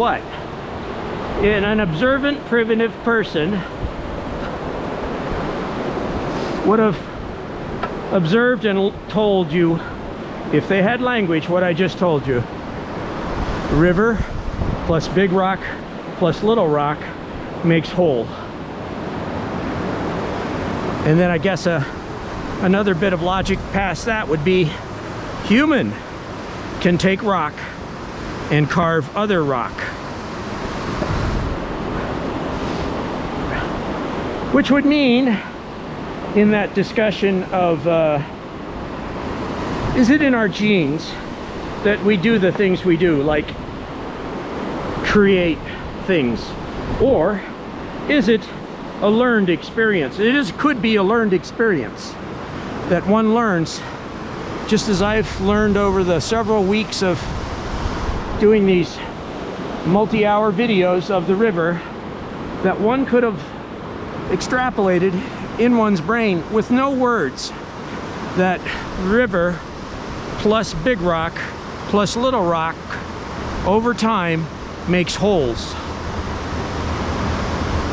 What? In an observant, primitive person would have observed and told you, if they had language, what I just told you. River plus big rock plus little rock makes whole. And then I guess another bit of logic past that would be human can take rock and carve other rock. Which would mean, in that discussion of is it in our genes that we do the things we do, like create things, or is it a learned experience? Could be a learned experience that one learns, just as I've learned over the several weeks of doing these multi-hour videos of the river, that one could have extrapolated in one's brain with no words that river plus big rock plus little rock over time makes holes.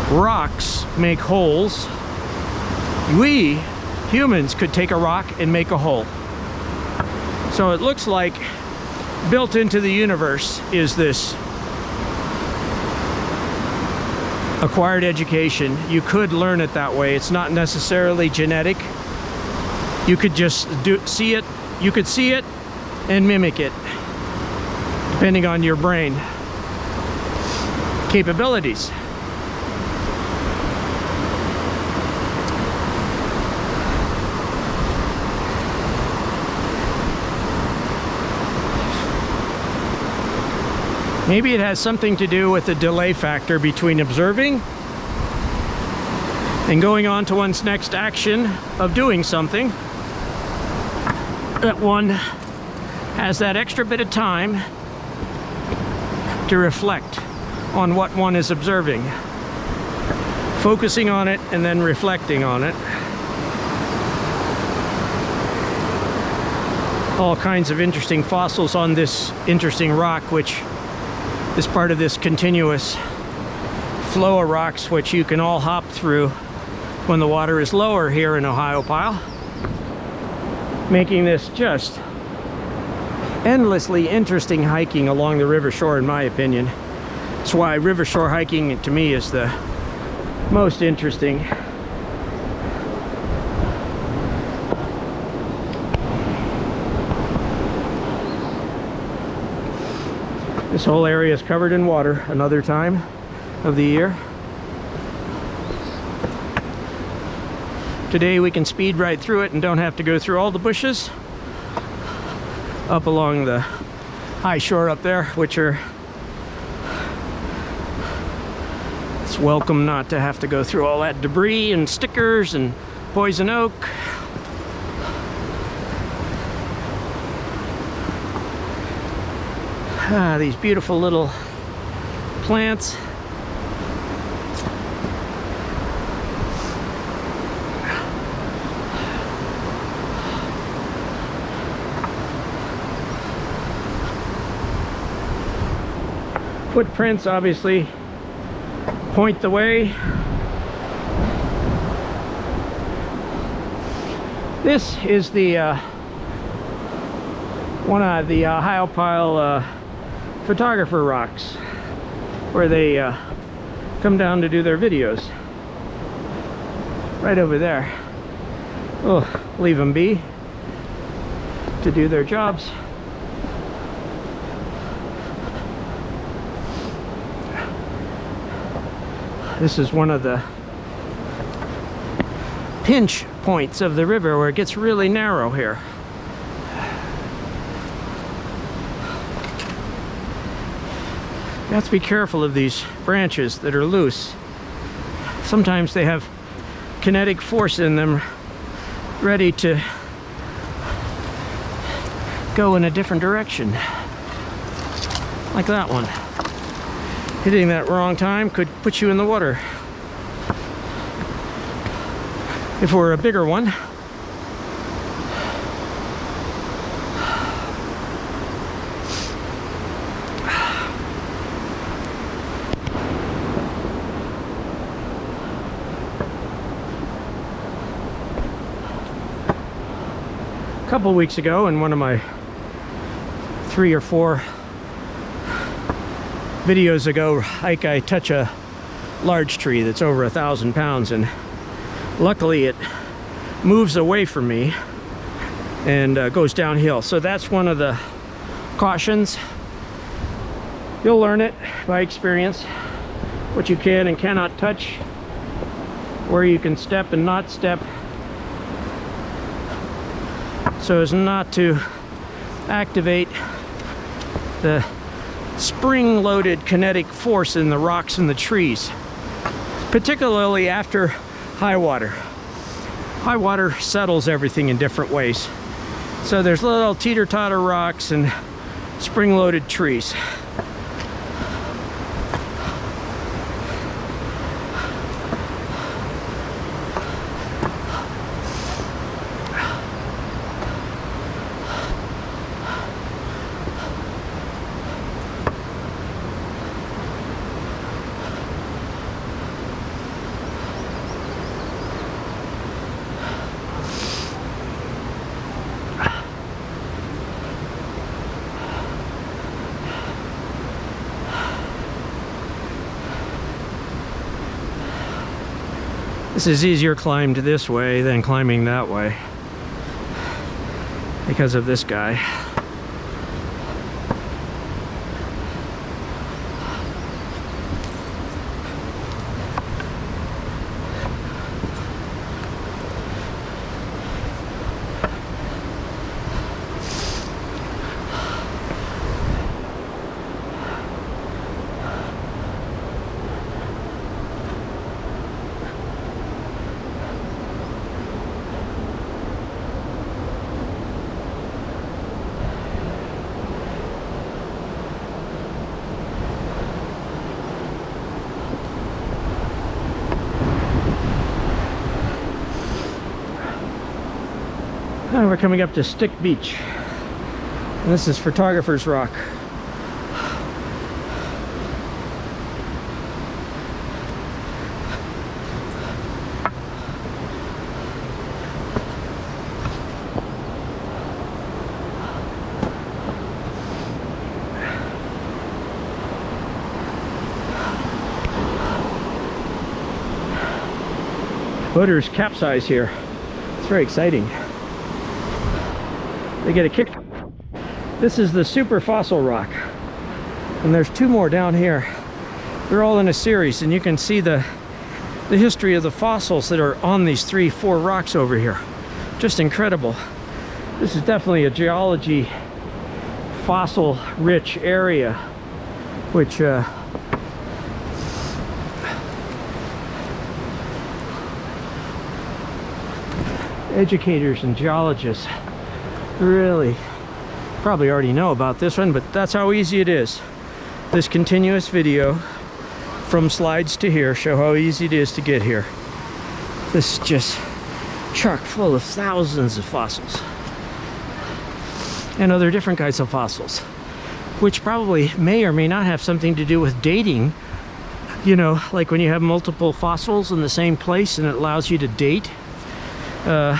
Rocks make holes. We humans could take a rock and make a hole. So it looks like built into the universe is this acquired education. You could learn it that way. It's not necessarily genetic. You could just see it. You could see it and mimic it, depending on your brain capabilities. Maybe it has something to do with the delay factor between observing and going on to one's next action of doing something, that one has that extra bit of time to reflect on what one is observing, focusing on it and then reflecting on it. All kinds of interesting fossils on this interesting rock, which is part of this continuous flow of rocks, which you can all hop through when the water is lower here in Ohiopyle, making this just endlessly interesting hiking along the river shore, in my opinion. That's why river shore hiking to me is the most interesting. This whole area is covered in water another time of the year. Today we can speed right through it and don't have to go through all the bushes up along the high shore up there, which are, it's welcome not to have to go through all that debris and stickers and poison oak. These beautiful little plants. Footprints obviously point the way. This is the one of the Ohiopyle photographer rocks, where they come down to do their videos. Right over there. Oh, leave them be to do their jobs. This is one of the pinch points of the river where it gets really narrow here. You have to be careful of these branches that are loose. Sometimes they have kinetic force in them, ready to go in a different direction. Like that one. Hitting that wrong time could put you in the water. If it were a bigger one, couple weeks ago in one of my 3 or 4 videos ago hike, I touch a large tree that's over 1,000 pounds, and luckily it moves away from me and goes downhill. So that's one of the cautions. You'll learn it by experience, what you can and cannot touch, where you can step and not step, so as not to activate the spring-loaded kinetic force in the rocks and the trees, particularly after high water. High water settles everything in different ways. So there's little teeter-totter rocks and spring-loaded trees. This is easier climbed this way than climbing that way because of this guy. And we're coming up to Stick Beach, and this is Photographer's Rock. Boaters capsize here. It's very exciting. They get a kick. This is the super fossil rock, and there's 2 more down here. They're all in a series, and you can see the history of the fossils that are on these 3-4 rocks over here. Just incredible. This is definitely a geology fossil rich area, which educators and geologists really probably already know about this one, but that's how easy it is. This continuous video from slides to here show how easy it is to get here. This is just chock full of thousands of fossils and other different kinds of fossils, which probably may or may not have something to do with dating. You know, like when you have multiple fossils in the same place and it allows you to date